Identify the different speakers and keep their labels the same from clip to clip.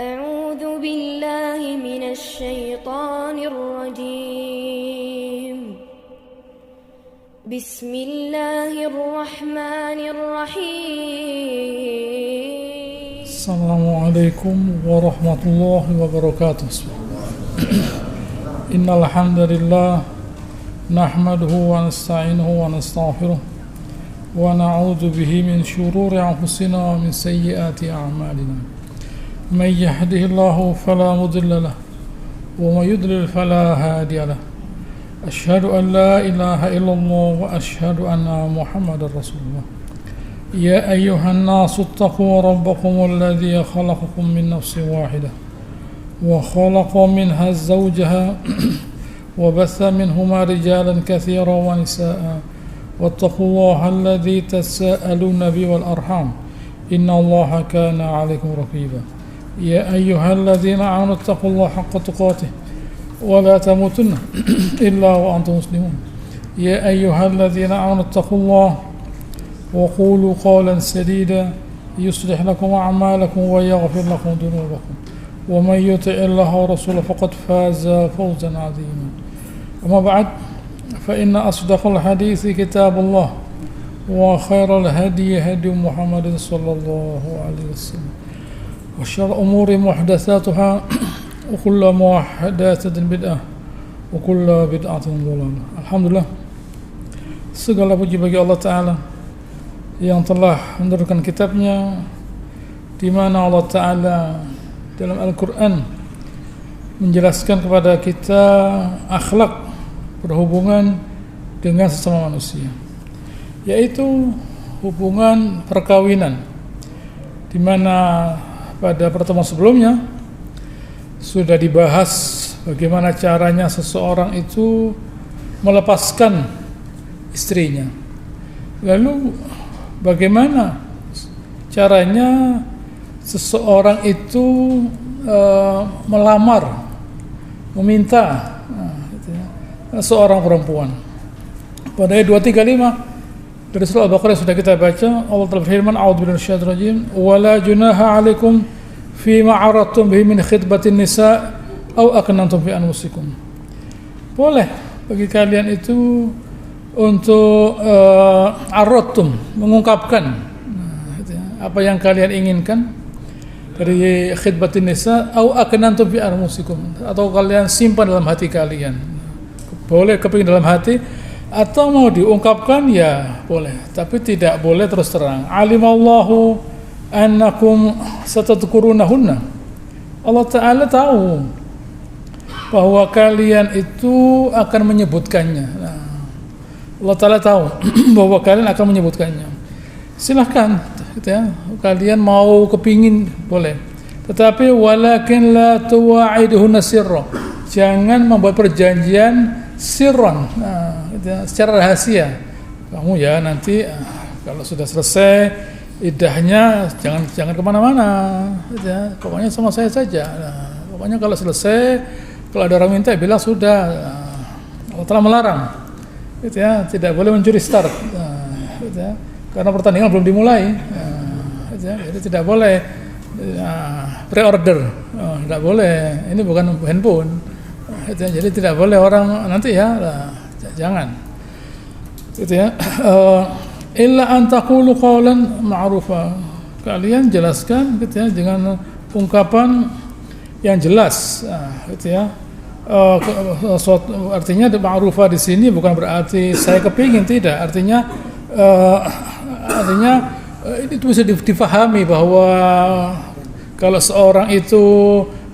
Speaker 1: أعوذ بالله من الشيطان الرجيم بسم الله الرحمن الرحيم
Speaker 2: السلام عليكم ورحمة الله وبركاته. إن الحمد لله نحمده ونستعينه ونستغفره ونعوذ به من شرور أنفسنا ومن سيئات أعمالنا. من يهده الله فلا مضل له ومن يضلل فلا هادي له. أشهد أن لا إله إلا الله وأشهد أن محمدا رسول الله. يا أيها الناس اتقوا ربكم الذي خلقكم من نفس واحدة وخلق منها زوجها وبث منهما رجالا كثيرا ونساء واتقوا الله الذي تساءلون به والأرحام إن الله كان عليكم رقيبا. يا أيها الذين آمنوا اتقوا الله حق تقاته ولا تموتن إلا وأنتم مسلمون. يا أيها الذين آمنوا اتقوا الله وقولوا قولا سديدا يصلح لكم أعمالكم ويغفر لكم ذنوبكم ومن يطع الله ورسوله فقد فاز فوزا عظيما. أما بعد فإن أصدق الحديث كتاب الله وخير الهدي هدي محمد صلى الله عليه وسلم وشر الأمور محدثاتها وكل محدثة بدعة وكل بدعة ضلالة. Alhamdulillah, segala puji bagi Allah Ta'ala yang telah menurunkan kitabnya, di mana Allah Ta'ala dalam Al-Quran menjelaskan kepada kita akhlak berhubungan dengan sesama manusia, yaitu hubungan perkawinan, di mana pada pertemuan sebelumnya sudah dibahas bagaimana caranya seseorang itu melepaskan istrinya. Lalu bagaimana caranya seseorang itu melamar, meminta seorang perempuan. Pada ayat 235 dari surah Al-Baqarah sudah kita baca, Allah telah berfirman, a'udzubillahi minasyaitonir rajim, wala junaha 'alaikum fima 'aradtum bihi min khitbatin nisa aw aknantum fi anfusikum. Boleh bagi kalian itu untuk aradtum, mengungkapkan apa yang kalian inginkan dari khitbatin nisa aw aknantum fi anfusikum, atau kalian simpan dalam hati kalian. Boleh kepingin dalam hati, atau mau diungkapkan ya boleh, tapi tidak boleh terus terang. Alimallahu annakum satadhkurunahunna. Allah Ta'ala tahu bahwa kalian itu akan menyebutkannya. Allah Ta'ala tahu bahwa kalian akan menyebutkannya. Silahkan gitu ya, kalian mau kepingin boleh, tetapi walakin la tuwa'iduhunna sirra. Jangan membuat perjanjian sirran, secara rahasia. Kamu ya nanti kalau sudah selesai iddahnya jangan kemana-mana, ya, pokoknya sama saya saja. Pokoknya kalau selesai, kalau ada orang minta bilang sudah. Allah telah melarang, gitu ya, tidak boleh mencuri start, gitu ya, karena pertandingan belum dimulai, gitu ya, jadi tidak boleh pre-order, tidak boleh. Ini bukan handphone. Jadi tidak boleh orang nanti ya, jangan gitu ya. Illa an taqulu qawlan ma'rufa, kalian jelaskan gitu ya dengan ungkapan yang jelas, gitu ya. Artinya ma'rufa di sini bukan berarti saya kepingin, tidak. Artinya itu bisa difahami bahwa kalau seorang itu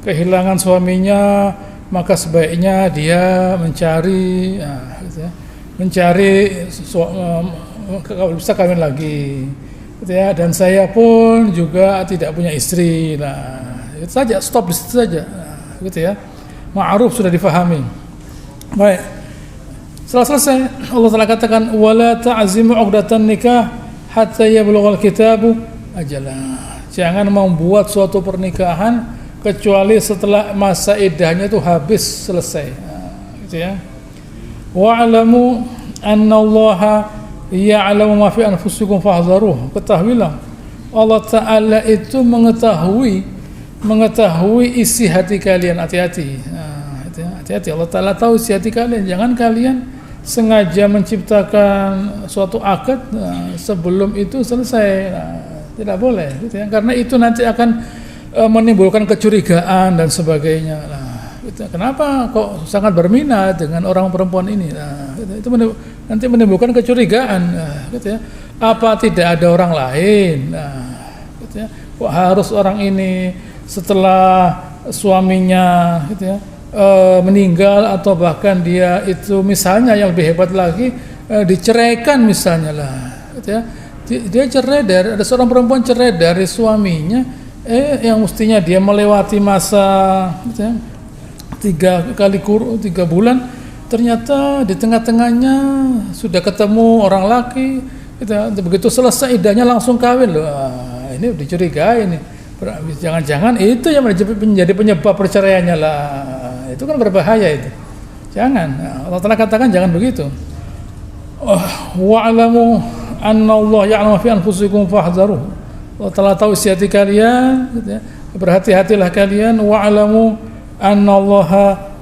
Speaker 2: kehilangan suaminya, maka sebaiknya dia mencari, gitu ya, kalau bisa kawin lagi, gitu ya. Dan saya pun juga tidak punya istri. Nah, itu saja, stop di situ saja, gitu ya. Ma'ruf sudah difahami. Baik. Setelah selesai, Allah Ta'ala katakan, wala ta'zimu 'uqdatan nikah hatta yablughal kitabu ajalah. Jangan membuat suatu pernikahan kecuali setelah masa iddahnya itu habis, selesai, gitu ya. Wa'lamu annallaha ya'lamu ma fi anfusikum fahdharuh. Ketahuilah Allah Ta'ala itu mengetahui mengetahui isi hati kalian. Hati-hati. Hati-hati, Allah Ta'ala tahu isi hati kalian. Jangan kalian sengaja menciptakan suatu akad sebelum itu selesai. Tidak boleh, gitu ya. Karena itu nanti akan menimbulkan kecurigaan dan sebagainya. Kenapa kok sangat berminat dengan orang perempuan ini? Itu nanti menimbulkan kecurigaan, gitu ya. Apa tidak ada orang lain? Gitu ya. Kok harus orang ini setelah suaminya, gitu ya, meninggal atau bahkan dia itu misalnya yang lebih hebat lagi diceraikan misalnya lah, gitu ya. Dia cerai ada seorang perempuan cerai dari suaminya, yang mestinya dia melewati masa, gitu ya, 3 bulan, ternyata di tengah-tengahnya sudah ketemu orang laki, gitu ya. Begitu selesai iddahnya langsung kawin loh. Ini dicurigai ini. Jangan-jangan itu yang menjadi penyebab perceraiannya lah. Itu kan berbahaya itu. Jangan. Allah Ta'ala katakan jangan begitu. Wa'lamu anna Allah ya'lamu fi anfusikum fahdharuh. Allah Ta'ala tahu isi hati kalian, gitu ya. Berhati-hatilah kalian. Wa'lamu anna Allah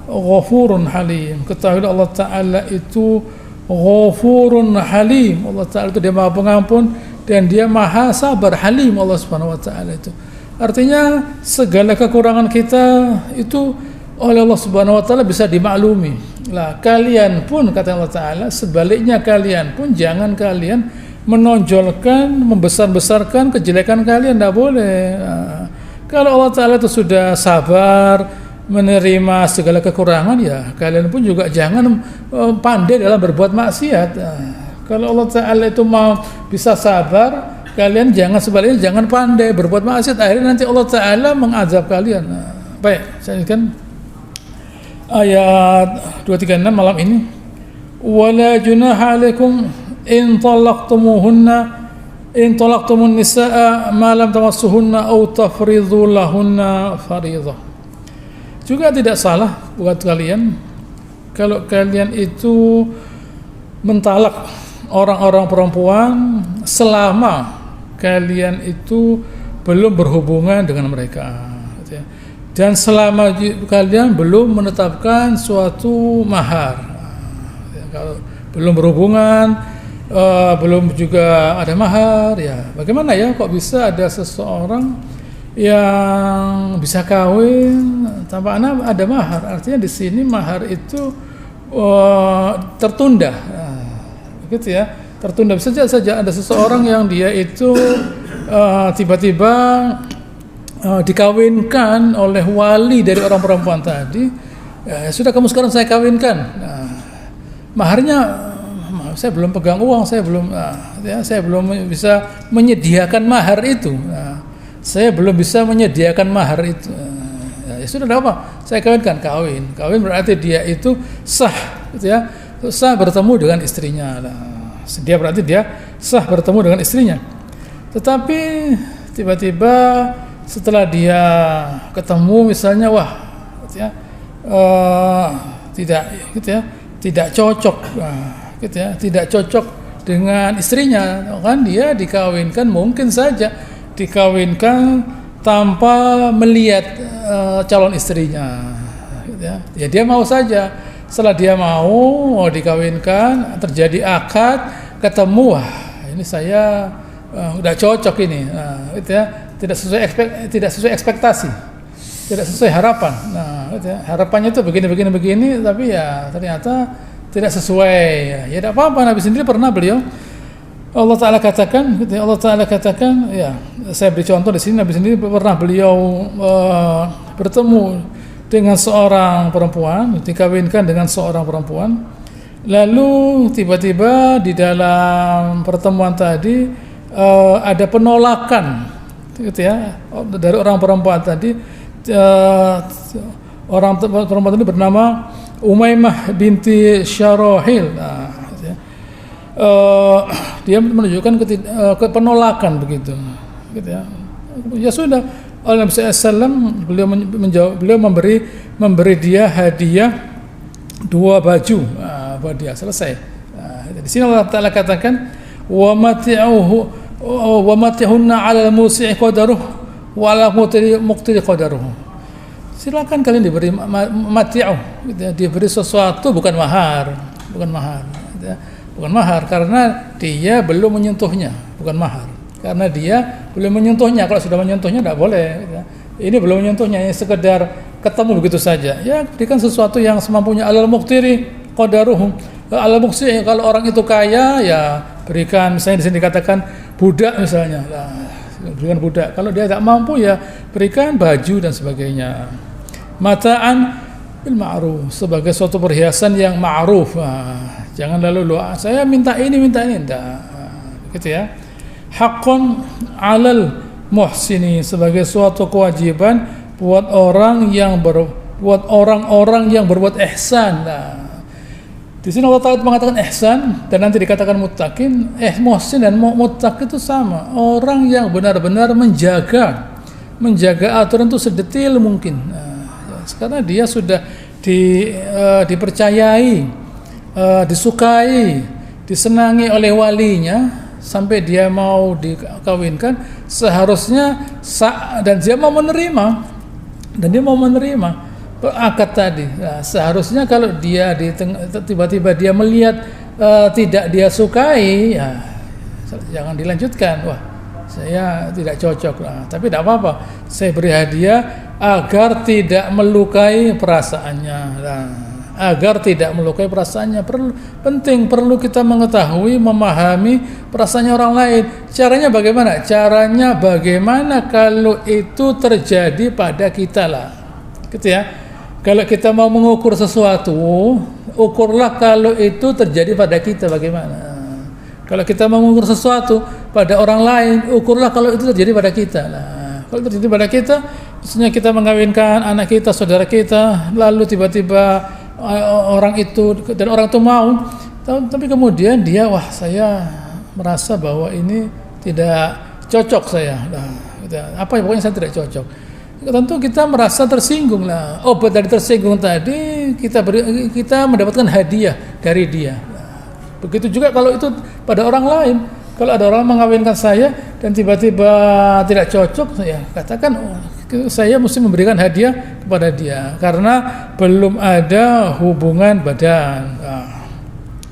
Speaker 2: ghafurun halim. Ketahuilah Allah Ta'ala itu ghafurun halim. Allah Ta'ala itu dia Maha Pengampun dan dia Maha Sabar, Halim. Allah Subhanahu wa Ta'ala itu artinya segala kekurangan kita itu oleh Allah Subhanahu wa Ta'ala bisa dimaklumi. Lah kalian pun, kata Allah Ta'ala, sebaliknya kalian pun jangan kalian menonjolkan, membesar-besarkan kejelekan kalian, tidak boleh. Kalau Allah Ta'ala itu sudah sabar menerima segala kekurangan, ya kalian pun juga jangan pandai dalam berbuat maksiat. Kalau Allah Ta'ala itu mau bisa sabar, kalian jangan sebaliknya, jangan pandai berbuat maksiat, akhirnya nanti Allah Ta'ala mengazab kalian. Baik, saya ingatkan ayat 236 malam ini. Wala junaha alaikum in talaqtumun nisaa ma lam tamassuhunna aw tafridhu lahunna fariidhah. Juga tidak salah buat kalian kalau kalian itu mentalak orang-orang perempuan selama kalian itu belum berhubungan dengan mereka, gitu ya. Dan selama kalian belum menetapkan suatu mahar, ya, kalau belum berhubungan, belum juga ada mahar, ya bagaimana ya kok bisa ada seseorang yang bisa kawin tanpa ada mahar? Artinya di sini mahar itu tertunda, gitu ya, tertunda. Bisa saja ada seseorang yang dia itu tiba-tiba dikawinkan oleh wali dari orang perempuan tadi. Ya, sudah kamu sekarang saya kawinkan. Maharnya saya belum pegang uang, saya belum bisa menyediakan mahar itu. Saya belum bisa menyediakan mahar itu. Ya sudah, apa? Saya kawinkan. Kawin berarti dia itu sah, gitu ya. Sah bertemu dengan istrinya. Dia berarti dia sah bertemu dengan istrinya. Tetapi tiba-tiba setelah dia ketemu misalnya, gitu ya, tidak cocok, gitu ya, tidak cocok dengan istrinya, kan dia dikawinkan, mungkin saja dikawinkan tanpa melihat calon istrinya, gitu ya. Ya dia mau saja. Setelah dia mau dikawinkan, terjadi akad, ketemu, ini saya udah cocok ini, gitu ya, tidak sesuai ekspektasi, tidak sesuai harapan. Gitu ya, harapannya itu begini, tapi ya ternyata tidak sesuai. Ya tidak apa-apa. Nabi sendiri pernah Allah Ta'ala katakan, gitu ya, Allah Ta'ala katakan, ya saya beri contoh di sini. Nabi sendiri pernah bertemu dengan seorang perempuan, dikawinkan dengan seorang perempuan. Lalu tiba-tiba di dalam pertemuan tadi ada penolakan, gitu ya, dari orang perempuan tadi. Orang perempuan ini bernama Umaymah binti Syarahil. Gitu ya. Dia menunjukkan ke penolakan begitu, gitu ya. Ya sudah, Nabi SAW beliau memberi dia hadiah 2 baju buat dia, selesai. Di sini Allah Ta'ala katakan wa mati'uhunna 'ala al-musi'i qadaruh wala muqtiri qadaruhu. Silakan kalian diberi mati'u, gitu ya, diberi sesuatu bukan mahar, gitu ya. Bukan mahar karena dia belum menyentuhnya, bukan mahar. Karena dia belum menyentuhnya. Kalau sudah menyentuhnya tidak boleh, gitu ya. Ini belum menyentuhnya, ini sekedar ketemu begitu saja. Ya, berikan sesuatu yang semampunya. Alal muqtiri qadaruhu. Alal muqtiri, kalau orang itu kaya, ya berikan, misalnya di sini dikatakan budak misalnya. Nah, berikan budak. Kalau dia tak mampu, ya berikan baju dan sebagainya. Mata'an bil ma'ruf, sebagai suatu perhiasan yang ma'ruf. Nah, jangan lalu saya minta ini enggak. Gitu ya. Haqqun 'alal muhsini, sebagai suatu kewajiban buat orang yang buat orang-orang yang berbuat ihsan. Nah, di sini Allah Ta'ala mengatakan ihsan dan nanti dikatakan muttaqin. Muhsin dan muttaqin itu sama, orang yang benar-benar menjaga aturan itu sedetil mungkin. Nah, karena dia sudah dipercayai, disukai, disenangi oleh walinya sampai dia mau dikawinkan, seharusnya dan dia mau menerima akad tadi. Nah, seharusnya kalau dia tiba-tiba dia melihat tidak dia sukai, ya jangan dilanjutkan. Wah, saya tidak cocok. Nah, tapi tidak apa-apa, saya beri hadiah agar tidak melukai perasaannya. Nah, agar tidak melukai perasaannya, perlu kita mengetahui, memahami perasaannya orang lain. Caranya bagaimana? Caranya bagaimana kalau itu terjadi pada kita lah, gitu ya. Kalau kita mau mengukur sesuatu, ukurlah kalau itu terjadi pada kita bagaimana. Kalau kita mau mengukur sesuatu pada orang lain, ukurlah kalau itu terjadi pada kita. Nah, kalau terjadi pada kita, misalnya kita mengawinkan anak kita, saudara kita, lalu tiba-tiba orang itu dan orang itu mau, tapi kemudian dia, wah saya merasa bahwa ini tidak cocok saya. Nah, apa pokoknya saya tidak cocok. Tentu kita merasa tersinggung lah. Obat dari tersinggung tadi kita mendapatkan hadiah dari dia. Begitu juga kalau itu pada orang lain. Kalau ada orang mengawinkan saya dan tiba-tiba tidak cocok, saya katakan saya mesti memberikan hadiah kepada dia karena belum ada hubungan badan. Nah,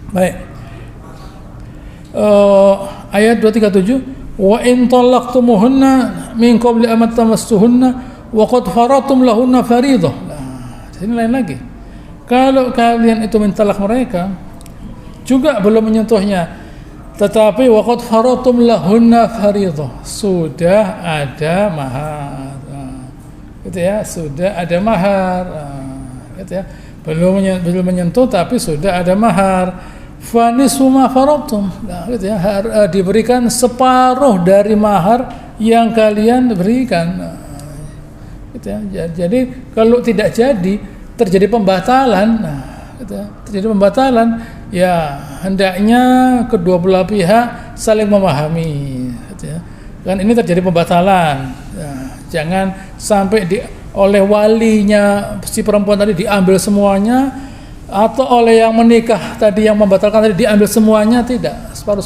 Speaker 2: baik. Ayat 237, wa in talaqtumuhunna min qabli an tamassuhunna wa qad faratum lahunna fariidah. Nah, ini lain lagi. Kalau kalian itu mentalak mereka juga belum menyentuhnya, tetapi waqad faratum lahunna fariidah, sudah ada mahar. Gitu ya, sudah ada mahar. Gitu ya. Belum menyentuh tapi sudah ada mahar. Fa nisfu ma faratum. Nah, gitu ya, diberikan separuh dari mahar yang kalian berikan. Nah, gitu ya. Jadi kalau tidak jadi terjadi pembatalan. Nah, gitu ya. Terjadi pembatalan, ya hendaknya kedua belah pihak saling memahami, gitu ya. Kan ini terjadi pembatalan. Nah, jangan sampai oleh walinya si perempuan tadi diambil semuanya, atau oleh yang menikah tadi yang membatalkan tadi diambil semuanya, tidak, separuh.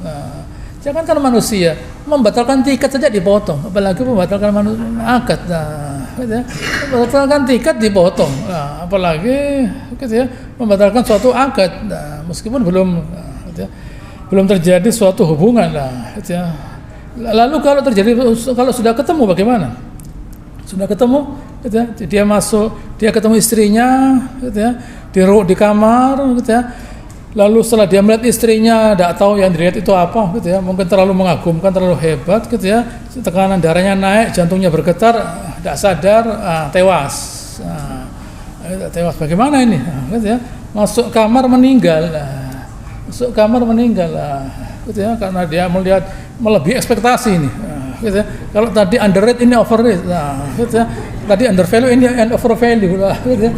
Speaker 2: Nah, jangankan manusia, membatalkan tiket saja dipotong, apalagi membatalkan akad. Nah, gitu ya. Membatalkan tiket dipotong, nah, apalagi gitu ya, membatalkan suatu akad. Nah, meskipun gitu ya, belum terjadi suatu hubungan lah, gitu ya. Lalu kalau sudah ketemu bagaimana? Sudah ketemu, gitu ya, dia ketemu istrinya, gitu ya, di kamar, gitu ya. Lalu setelah dia melihat istrinya, tidak tahu yang dilihat itu apa, gitu ya, mungkin terlalu mengagumkan, terlalu hebat, gitu ya, tekanan darahnya naik, jantungnya bergetar, tidak sadar, tewas. Tewas bagaimana ini? Gitu ya, masuk kamar meninggal, gitu ya, karena dia melihat melebihi ekspektasi ini. Gitu ya. Kalau tadi underrate ini overrate, gitu ya. Tadi undervalue ini overvalue, gitu ya.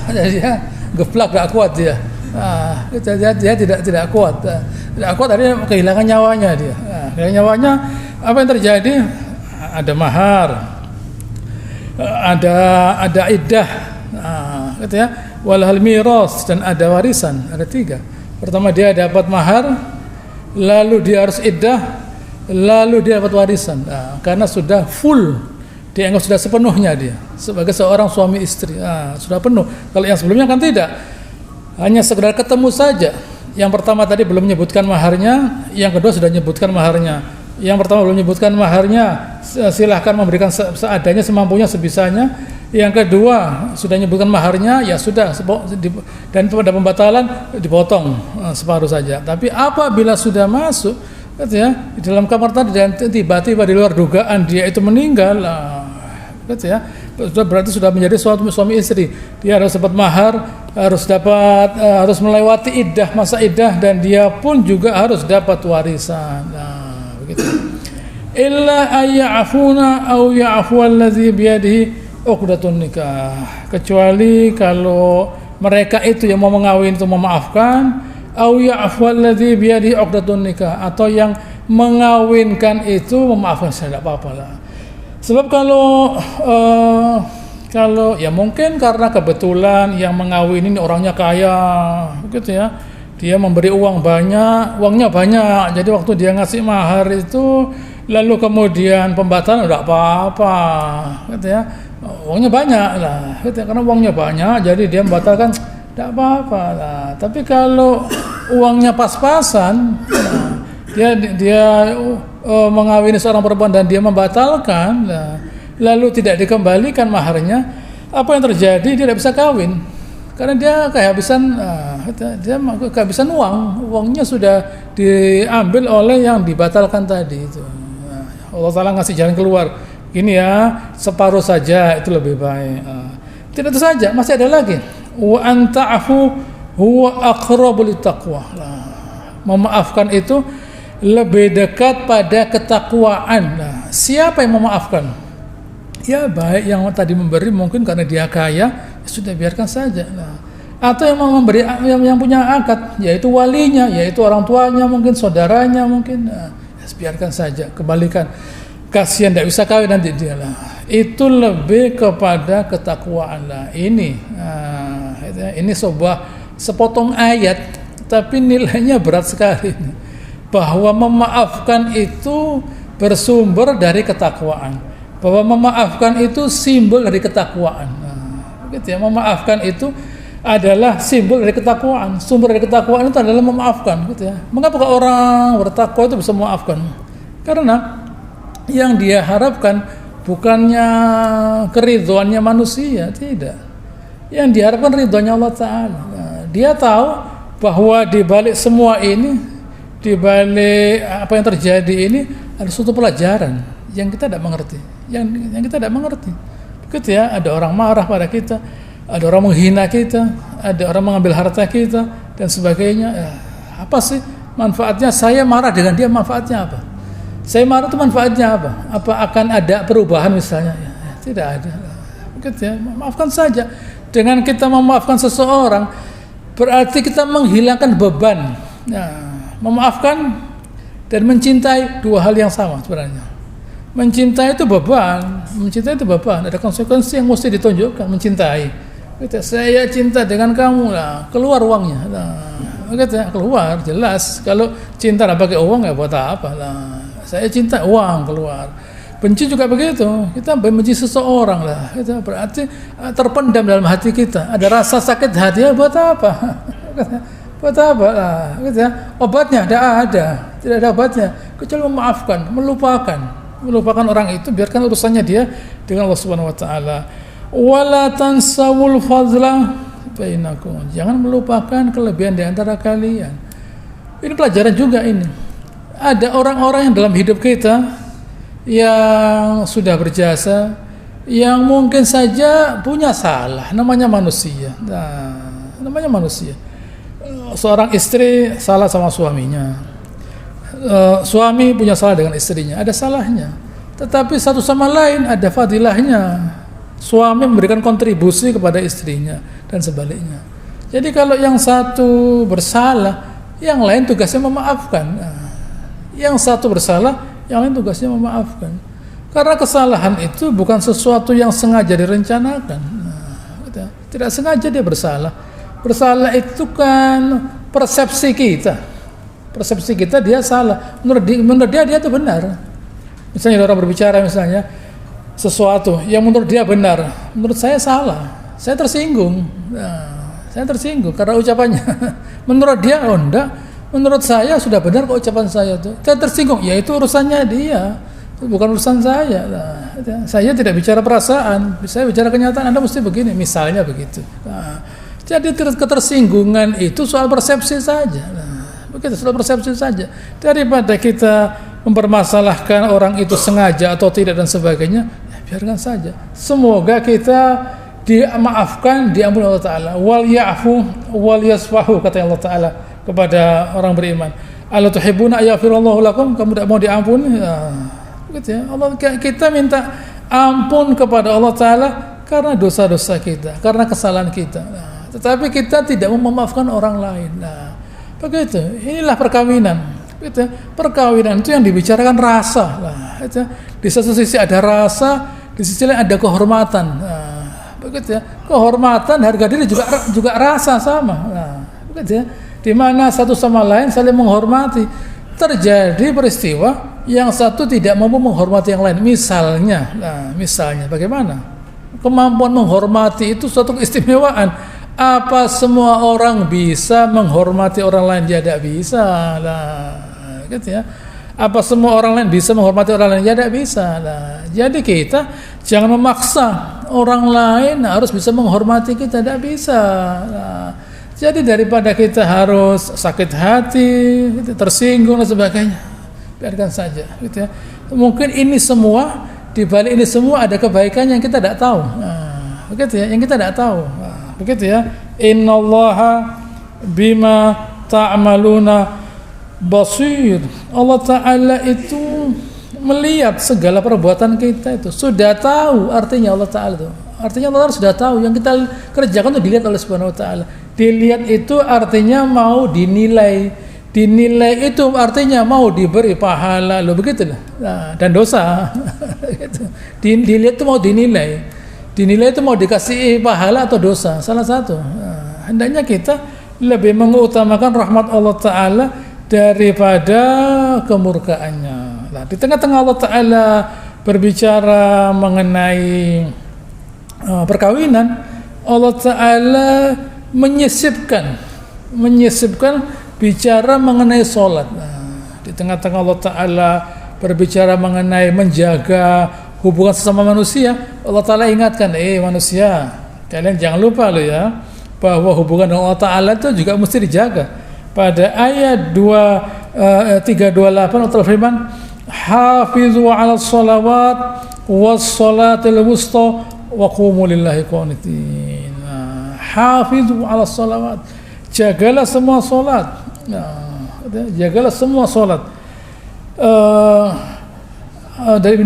Speaker 2: Jadi ya, geblak, gak kuat dia. Gitu, dia tidak kuat. Tidak kuat, akhirnya kehilangan nyawanya dia. Kehilangan nyawanya, apa yang terjadi? Ada mahar, ada iddah, gitu ya. Walhal miras, dan ada warisan, ada 3. Pertama dia dapat mahar, lalu dia harus iddah, lalu dia dapat warisan. Nah, karena sudah full, dianggap sudah sepenuhnya dia sebagai seorang suami istri. Nah, sudah penuh. Kalau yang sebelumnya kan tidak, hanya sekedar ketemu saja. Yang pertama tadi belum menyebutkan maharnya, yang kedua sudah menyebutkan maharnya. Yang pertama belum menyebutkan maharnya, silahkan memberikan seadanya, semampunya, sebisanya. Yang kedua sudah menyebutkan maharnya, ya sudah, dan pada pembatalan dipotong separuh saja. Tapi apabila sudah masuk, ya, di dalam kamar tadi dan tiba-tiba di luar dugaan dia itu meninggal, ya, berarti sudah menjadi suami istri. Dia harus dapat mahar, harus melewati iddah, masa iddah, dan dia pun juga harus dapat warisan. Nah, begitu. Illa ayya'afuna aw ya'fu allazi biyadihi uqdatun nikah. Kecuali kalau mereka itu yang mau mengawin itu memaafkan, aw ya'fu allazi biyadihi uqdatun nikah, atau yang mengawinkan itu memaafkan, saya tidak apa-apa lah. Sebab kalau ya mungkin karena kebetulan yang mengawin ini orangnya kaya, begitu ya, dia memberi uangnya banyak, jadi waktu dia ngasih mahar itu, lalu kemudian pembatalan udah apa-apa, gitu ya, uangnya banyak lah, gitu ya, karena uangnya banyak, jadi dia membatalkan, tidak apa-apa lah. Tapi kalau uangnya pas-pasan, dia mengawini seorang perempuan dan dia membatalkan, lalu tidak dikembalikan maharnya, apa yang terjadi? Dia tidak bisa kawin karena dia kehabisan uangnya sudah diambil oleh yang dibatalkan tadi itu. Allah Ta'ala ngasih jalan keluar, gini ya, separuh saja itu lebih baik. Tidak itu saja, masih ada lagi, wa anta'afu huwa aqrabu littaqwa. Memaafkan itu lebih dekat pada ketakwaan. Nah, siapa yang memaafkan? Ya baik yang tadi memberi mungkin karena dia kaya, ya sudah biarkan saja. Nah, atau yang mau memberi, yang punya akad, yaitu walinya, yaitu orang tuanya, mungkin saudaranya, mungkin, ya biarkan saja, kembalikan. Kasihan tidak bisa kawin nanti dia lah. Itu lebih kepada ketakwaan lah. Ini sepotong ayat, tapi nilainya berat sekali. Bahwa memaafkan itu bersumber dari ketakwaan, bahwa memaafkan itu simbol dari ketakwaan. Gitu ya, memaafkan itu adalah simbol dari ketakwaan. Sumber dari ketakwaan itu adalah memaafkan, gitu ya. Mengapa orang bertakwa itu bisa memaafkan? Karena yang dia harapkan bukannya keridhoannya manusia, tidak. Yang diharapkan ridhonya Allah Ta'ala. Dia tahu bahwa di balik semua ini, di balik apa yang terjadi ini ada suatu pelajaran yang kita tidak mengerti, yang kita tidak mengerti. Begitu ya, ada orang marah pada kita, ada orang menghina kita, ada orang mengambil harta kita dan sebagainya. Ya, apa sih manfaatnya saya marah dengan dia? Manfaatnya apa? Saya marah itu manfaatnya apa? Apa akan ada perubahan misalnya? Ya, tidak ada. Begitu ya, maafkan saja. Dengan kita memaafkan seseorang berarti kita menghilangkan beban. Nah, memaafkan dan mencintai dua hal yang sama sebenarnya. Mencintai itu beban, ada konsekuensi yang mesti ditunjukkan. Mencintai, gitu, saya cinta dengan kamu lah, keluar uangnya, gitu, keluar jelas. Kalau cinta tidak pakai uang ya buat apa lah? Saya cinta uang keluar. Benci juga begitu, kita benci seseorang lah, gitu, berarti terpendam dalam hati kita, ada rasa sakit hati, ya buat apa? Buat apa lah, gitu ya. Obatnya tidak ada obatnya kecuali memaafkan, melupakan orang itu, biarkan urusannya dia dengan Allah Subhanahu wa taala. Wala tansawul fadla bainakum, jangan melupakan kelebihan di antara kalian. Ini pelajaran juga ini. Ada orang-orang yang dalam hidup kita yang sudah berjasa, yang mungkin saja punya salah, namanya manusia. Namanya manusia. Seorang istri salah sama suaminya, suami punya salah dengan istrinya, ada salahnya, tetapi satu sama lain ada fadilahnya. Suami memberikan kontribusi kepada istrinya dan sebaliknya. Jadi kalau yang satu bersalah, yang lain tugasnya memaafkan. Yang satu bersalah, yang lain tugasnya memaafkan. Karena kesalahan itu bukan sesuatu yang sengaja direncanakan. Tidak sengaja dia bersalah. Bersalah itu kan persepsi kita. Persepsi kita dia salah. Menurut dia itu benar. Misalnya orang berbicara misalnya sesuatu yang menurut dia benar, menurut saya salah. Saya tersinggung. Saya tersinggung karena ucapannya. Menurut dia enggak. Menurut saya sudah benar kok ucapan saya itu. Saya tersinggung. Ya itu urusannya dia. Bukan urusan saya. Saya tidak bicara perasaan. Saya bicara kenyataan. Anda mesti begini. Misalnya begitu. Jadi ketersinggungan itu soal persepsi saja. Begitu, soal persepsi saja. Daripada kita mempermasalahkan orang itu sengaja atau tidak dan sebagainya, ya biarkan saja. Semoga kita dimaafkan, diampuni Allah Ta'ala. Wal ya'fu wal yasfahu, kata Allah Ta'ala kepada orang beriman. Ala tuhibbuna ayyafirallahu lakum, kamu tidak mau diampuni? Begitu ya. Allah, kita minta ampun kepada Allah Ta'ala karena dosa-dosa kita, karena kesalahan kita. Tetapi kita tidak mau memaafkan orang lain. Begitu. Inilah perkawinan. Begitu. Perkawinan itu yang dibicarakan rasa. Begitu. Di satu sisi ada rasa, di sisi lain ada kehormatan. Begitu ya. Kehormatan, harga diri juga rasa sama. Begitu ya. Di mana satu sama lain saling menghormati. Terjadi peristiwa yang satu tidak mampu menghormati yang lain. Misalnya bagaimana? Kemampuan menghormati itu suatu keistimewaan. Apa semua orang bisa menghormati orang lain? Ya tidak bisa lah, gitu ya. Apa semua orang lain bisa menghormati orang lain? Ya tidak bisa lah. Jadi kita jangan memaksa orang lain harus bisa menghormati kita, tidak bisa lah. Jadi daripada kita harus sakit hati, gitu, tersinggung dan sebagainya, biarkan saja, gitu ya. Mungkin ini semua, di balik ini semua ada kebaikan yang kita tidak tahu, begitu ya, yang kita tidak tahu. Begitu ya. Innallaha bima ta'maluna basir. Allah Ta'ala itu melihat segala perbuatan kita itu. Sudah tahu artinya Allah Ta'ala itu. Artinya Allah sudah tahu yang kita kerjakan itu dilihat oleh Subhanahu wa Ta'ala. Dilihat itu artinya mau dinilai. Dinilai itu artinya mau diberi pahala. Loh begitulah. Dan dosa. Dilihat itu mau dinilai. Dinilai itu mau dikasih pahala atau dosa, salah satu. Hendaknya kita lebih mengutamakan rahmat Allah Ta'ala daripada kemurkaannya. Nah, di tengah-tengah Allah Ta'ala berbicara mengenai perkawinan, Allah Ta'ala menyisipkan bicara mengenai sholat. Di tengah-tengah Allah Ta'ala berbicara mengenai menjaga hubungan sesama manusia, Allah Ta'ala ingatkan, manusia, kalian jangan lupa loh ya, bahwa hubungan dengan Allah Ta'ala itu juga mesti dijaga. Pada ayat 328 Allah Ta'ala firman, hafizu ala sholawat was sholatil wusta wa qumu lillahi qanitin. Hafizu ala sholawat, jagalah semua sholat. Jagalah semua sholat. Dari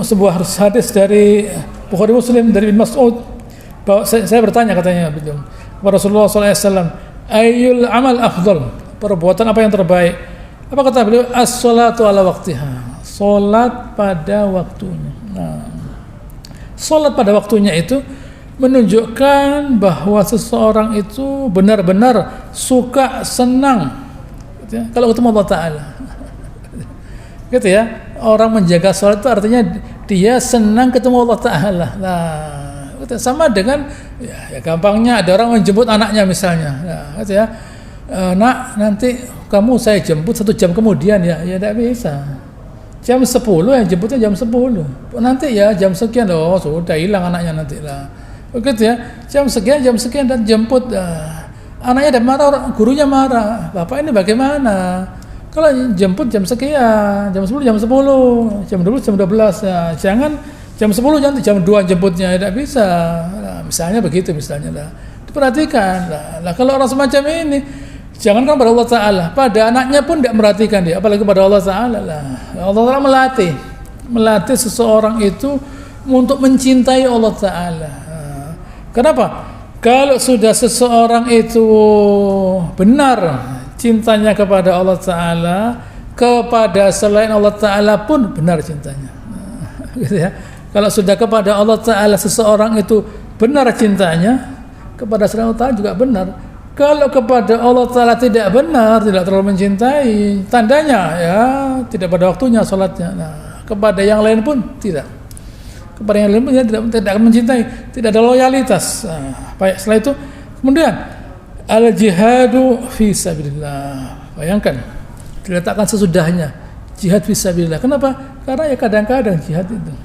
Speaker 2: sebuah hadis dari Bukhari Muslim dari Ibn Mas'ud, bahwa saya bertanya, katanya kepada Rasulullah SAW, ayyul amal afdal, perbuatan apa yang terbaik? Apa kata beliau? As-sholatu ala waktiha, sholat pada waktunya. Sholat pada waktunya itu menunjukkan bahwa seseorang itu benar-benar suka, senang, gitu ya, kalau ketemu Allah Ta'ala, gitu ya. Orang menjaga sholat itu artinya dia senang ketemu Allah Ta'ala. Nah, sama dengan ya gampangnya ada orang menjemput anaknya misalnya, gitu ya. Nak, nanti kamu saya jemput 1 jam kemudian ya tidak bisa. Jam 10 ya jemputnya jam 10. Nanti ya jam sekian, sudah hilang anaknya nanti lah. Begitu ya. Jam sekian dan jemput. Anaknya ada marah, gurunya marah. Bapak ini bagaimana? Kalau jemput jam sekian, jam 10, jam 10, jam 12, jam 12, ya. Jangan jam 10, jangan jam 2 jemputnya, tidak bisa. Nah, misalnya begitu, misalnya lah. Diperhatikan. Nah, kalau orang semacam ini, jangankan pada Allah Ta'ala, pada anaknya pun tidak merhatikan dia, apalagi pada Allah Ta'ala lah. Allah Ta'ala melatih seseorang itu untuk mencintai Allah Ta'ala. Kenapa? Kalau sudah seseorang itu benar cintanya kepada Allah Ta'ala, kepada selain Allah Ta'ala pun benar cintanya, gitu ya. Kalau sudah kepada Allah Ta'ala seseorang itu benar cintanya, kepada selain Allah Ta'ala juga benar. Kalau kepada Allah Ta'ala tidak benar, tidak terlalu mencintai, tandanya ya tidak pada waktunya sholatnya. Nah, kepada yang lain pun tidak. Kepada yang lain pun ya tidak akan mencintai, tidak ada loyalitas. Nah, baik, setelah itu kemudian al-jihadu fi sabilillah. Bayangkan, diletakkan sesudahnya jihad fi sabilillah. Kenapa? Karena ya kadang-kadang jihad itu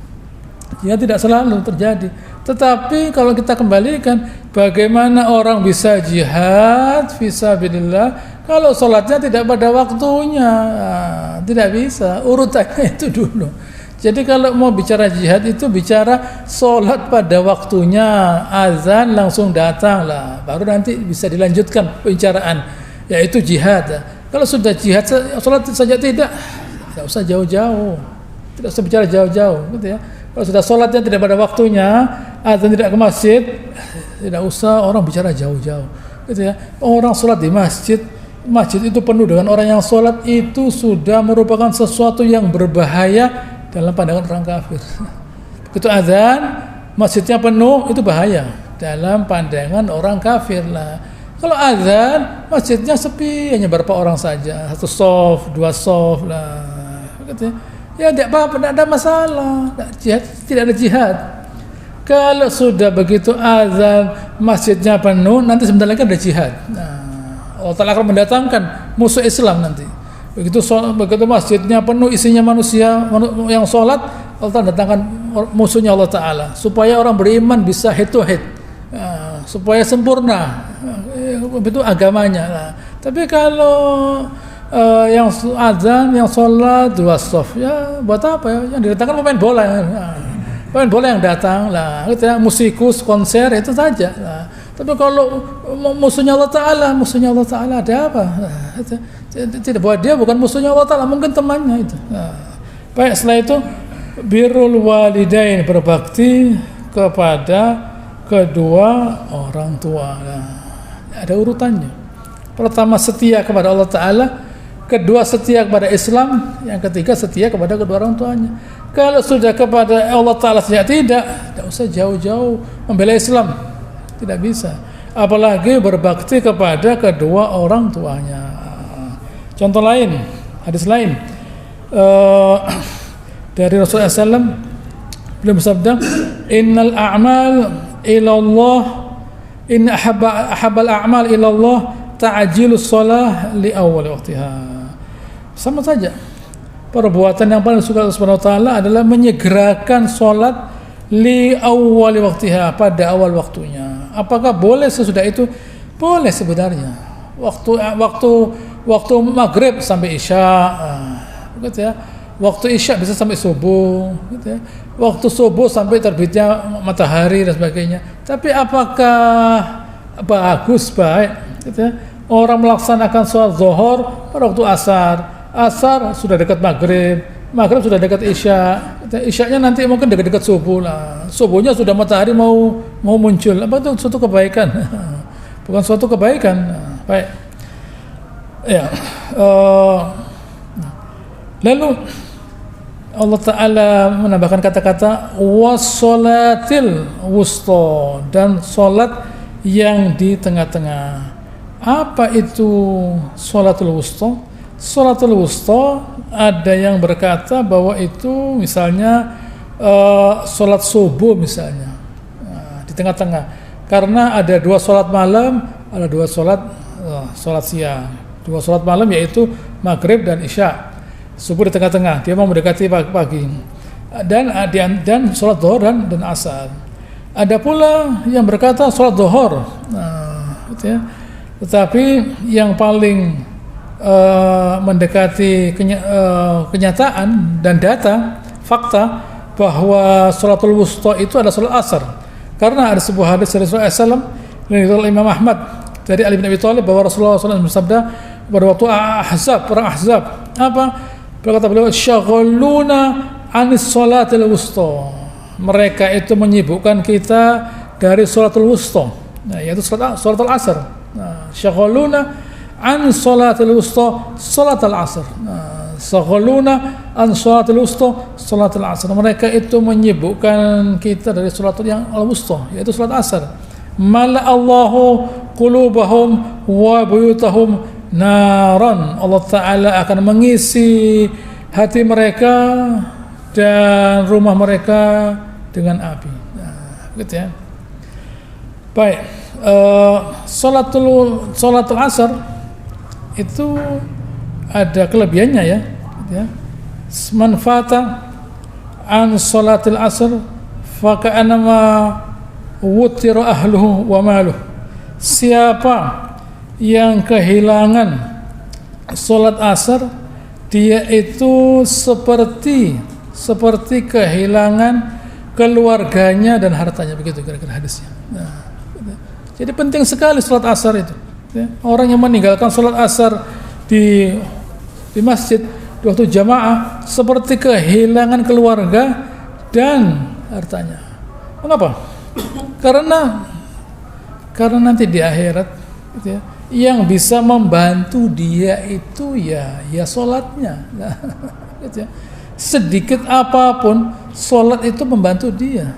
Speaker 2: tidak selalu terjadi. Tetapi kalau kita kembalikan, bagaimana orang bisa jihad fisabilillah kalau sholatnya tidak pada waktunya? Tidak bisa, urutannya itu dulu. Jadi kalau mau bicara jihad itu bicara sholat pada waktunya, azan langsung datang lah, baru nanti bisa dilanjutkan pembicaraan, yaitu jihad. Kalau sudah jihad, sholat saja tidak usah jauh-jauh, tidak usah bicara jauh-jauh, gitu ya. Kalau sudah sholatnya tidak pada waktunya, azan tidak ke masjid, tidak usah orang bicara jauh-jauh, gitu ya. Orang sholat di masjid itu penuh dengan orang yang sholat, itu sudah merupakan sesuatu yang berbahaya dalam pandangan orang kafir. Begitu azan, masjidnya penuh, itu bahaya dalam pandangan orang kafir lah. Kalau azan, masjidnya sepi, hanya beberapa orang saja, 1 shaf, 2 shaf lah, gitu ya. Ya tidak apa-apa, tidak ada masalah. Tidak ada jihad. Kalau sudah begitu azan, masjidnya penuh, nanti sebentar lagi ada jihad. Nah, Allah Ta'ala akan mendatangkan musuh Islam nanti. Begitu masjidnya penuh isinya manusia yang sholat, Allah Ta'ala datangkan musuhnya Allah Ta'ala, supaya orang beriman bisa head to head, supaya sempurna itu agamanya. Nah, tapi kalau yang azan, yang sholat 2 shaf, ya buat apa ya? Yang didatangkan pemain bola, pemain bola yang datang lah, gitu ya, musikus, konser, itu saja. Nah, tapi kalau musuhnya Allah Ta'ala ada apa? Nah, tidak, buat dia bukan musuhnya Allah Ta'ala, mungkin temannya itu. Nah, baik, setelah itu birrul walidain, berbakti kepada kedua orang tua. Nah, ada urutannya. Pertama setia kepada Allah Ta'ala, kedua setia kepada Islam, yang ketiga setia kepada kedua orang tuanya. Kalau sudah kepada Allah Ta'ala sejak tidak usah jauh-jauh membela Islam, tidak bisa. Apalagi berbakti kepada kedua orang tuanya. Contoh lain, hadis lain dari Rasulullah SAW, beliau bersabda, innal a'mal ilallah, inna ahabbal a'mal ilallah ta'jilus shalah li awwal waqtiha. Sama saja, perbuatan yang paling suka Allah Subhanahu wa taala adalah menyegerakan salat li awwal waqtiha, pada awal waktunya. Apakah boleh sesudah itu? Boleh sebenarnya. Waktu maghrib sampai isya, gitu ya. Waktu isya bisa sampai subuh, gitu ya. Waktu subuh sampai terbitnya matahari dan sebagainya. Tapi apakah baik, gitu ya, orang melaksanakan sholat zuhur pada waktu asar sudah dekat maghrib sudah dekat isya, isyanya nanti mungkin dekat subuh lah, subuhnya sudah matahari mau muncul. Apa itu suatu kebaikan? Bukan suatu kebaikan. Baik, ya. Lalu Allah Ta'ala menambahkan kata-kata wassolatil wusta, dan sholat yang di tengah-tengah. Apa itu sholatul wusta? Sholatul wusta, ada yang berkata bahwa itu misalnya sholat subuh misalnya, di tengah-tengah, karena ada 2 sholat malam, ada 2 sholat siang, 2 sholat malam yaitu maghrib dan isya. Subuh di tengah-tengah, dia mau mendekati pagi, dan sholat zuhur dan asar. Ada pula yang berkata sholat zuhur, gitu ya. Tetapi yang paling mendekati kenyataan dan data, fakta, bahwa sholatul wusta itu adalah sholat asar. Karena ada sebuah hadis dari Rasulullah SAW, dari Imam Ahmad, dari Ali bin Abi Thalib, bahwa Rasulullah SAW bersabda pada waktu perang Ahzab, apa? Berkata beliau, syaghaluna anis sholatil wusta. Mereka itu menyibukkan kita dari sholatul wusta, yaitu sholatul asar. Syaghaluna an sholatil wusta sholatul asar. Syaghaluna an sholatil wusta sholatul asar. Mereka itu menyibukkan kita dari sholatul yang al-wusta, yaitu sholat asar. mala Allahu qulubahum wa buyutahum naran. Allah Ta'ala akan mengisi hati mereka dan rumah mereka dengan api. Nah, gitu ya. Baik, salatul asar itu ada kelebihannya ya, gitu ya. Man fata an salatil asr fa ka'annama wutira ahluhu wa maluh. Siapa yang kehilangan salat asar, dia itu seperti kehilangan keluarganya dan hartanya, begitu kira-kira hadisnya. Nah, jadi penting sekali salat asar itu. Ya. Orang yang meninggalkan salat asar di masjid di waktu jamaah seperti kehilangan keluarga dan hartanya. Mengapa? Karena nanti di akhirat, gitu ya, yang bisa membantu dia itu ya salatnya. Nah, gitu ya. Sedikit apapun salat itu membantu dia.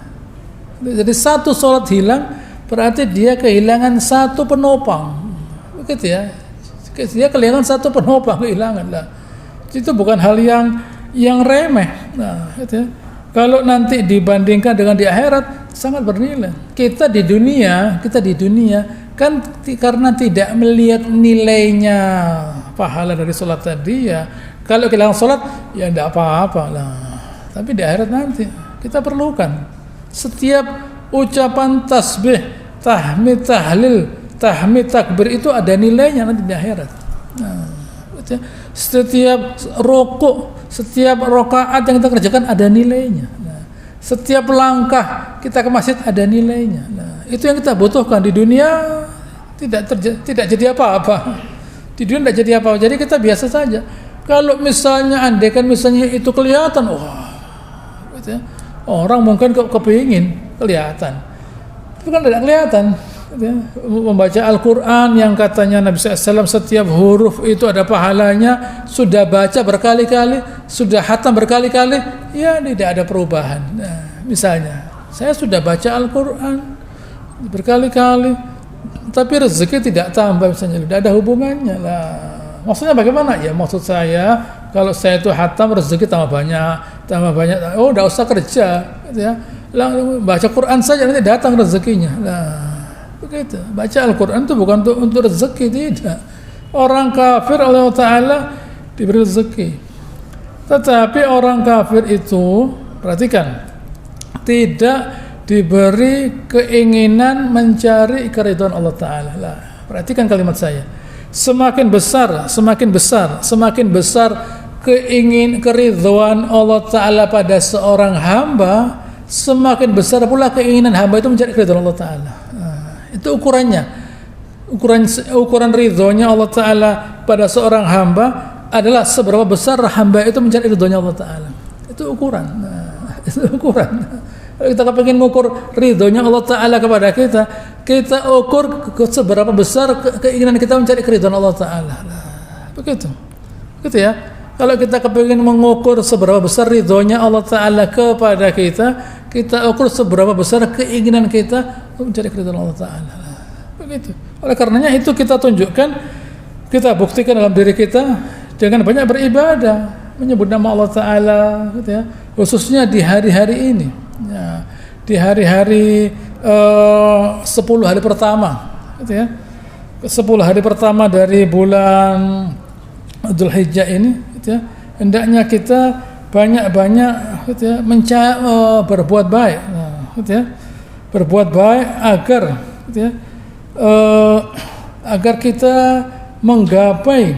Speaker 2: Jadi satu salat hilang berarti dia kehilangan satu penopang. Begitu ya. Dia kehilangan satu penopang, kehilangan lah. Itu bukan hal yang remeh. Nah, gitu ya. Kalau nanti dibandingkan dengan di akhirat sangat bernilai. Kita di dunia kan karena tidak melihat nilainya pahala dari salat tadi ya. Kalau kehilangan salat ya tidak apa-apa lah. Tapi di akhirat nanti kita perlukan setiap ucapan tasbih, tahmid, tahlil, tahmid, takbir itu ada nilainya nanti di akhirat. Nah, setiap rukuk, setiap rakaat yang kita kerjakan ada nilainya. Nah, setiap langkah kita ke masjid ada nilainya. Nah, itu yang kita butuhkan. Di dunia tidak jadi apa-apa. Di dunia tidak jadi apa-apa. Jadi kita biasa saja. Kalau misalnya andaikan misalnya itu kelihatan, gitu ya, orang mungkin kepingin kelihatan, tapi kan tidak kelihatan. Gitu ya. Membaca Al-Quran yang katanya Nabi SAW setiap huruf itu ada pahalanya, sudah baca berkali-kali, sudah khatam berkali-kali, ya tidak ada perubahan. Nah, misalnya saya sudah baca Al-Quran berkali-kali, tapi rezeki tidak tambah, misalnya tidak ada hubungannya lah. Maksudnya bagaimana? Ya maksud saya kalau saya itu khatam rezeki tambah banyak. Oh, tidak usah kerja, gitu ya. Baca Quran saja nanti datang rezekinya. Nah, begitu. Baca Al-Quran itu bukan untuk rezeki, tidak. Orang kafir oleh Allah Ta'ala diberi rezeki. Tetapi orang kafir itu, perhatikan, tidak diberi keinginan mencari keridhaan Allah Ta'ala. Lah, perhatikan kalimat saya. Semakin besar keridhaan Allah Ta'ala pada seorang hamba, semakin besar pula keinginan hamba itu mencari keridhaan Allah Ta'ala. Nah, itu ukurannya. Ukuran ridhonya Allah Ta'ala pada seorang hamba adalah seberapa besar hamba itu mencari ridhonya Allah Ta'ala. Itu ukuran. Nah, itu ukuran. Kalau kita ingin mengukur ridhonya Allah Ta'ala kepada kita ukur seberapa besar keinginan kita mencari keridhaan Allah Ta'ala. Nah, begitu ya. Kalau kita ingin mengukur seberapa besar ridhonya Allah Ta'ala kepada kita ukur seberapa besar keinginan kita mencari keridhaan Allah Ta'ala. Nah, begitu. Oleh karenanya itu kita tunjukkan, kita buktikan dalam diri kita dengan banyak beribadah, menyebut nama Allah Ta'ala, gitu ya. Khususnya di hari-hari ini. Ya, di hari-hari 10 hari pertama, gitu ya. 10 hari pertama dari bulan Dzulhijjah ini, gitu ya. Hendaknya kita banyak-banyak, gitu ya, berbuat baik, nah, gitu ya. Berbuat baik gitu ya, agar kita menggapai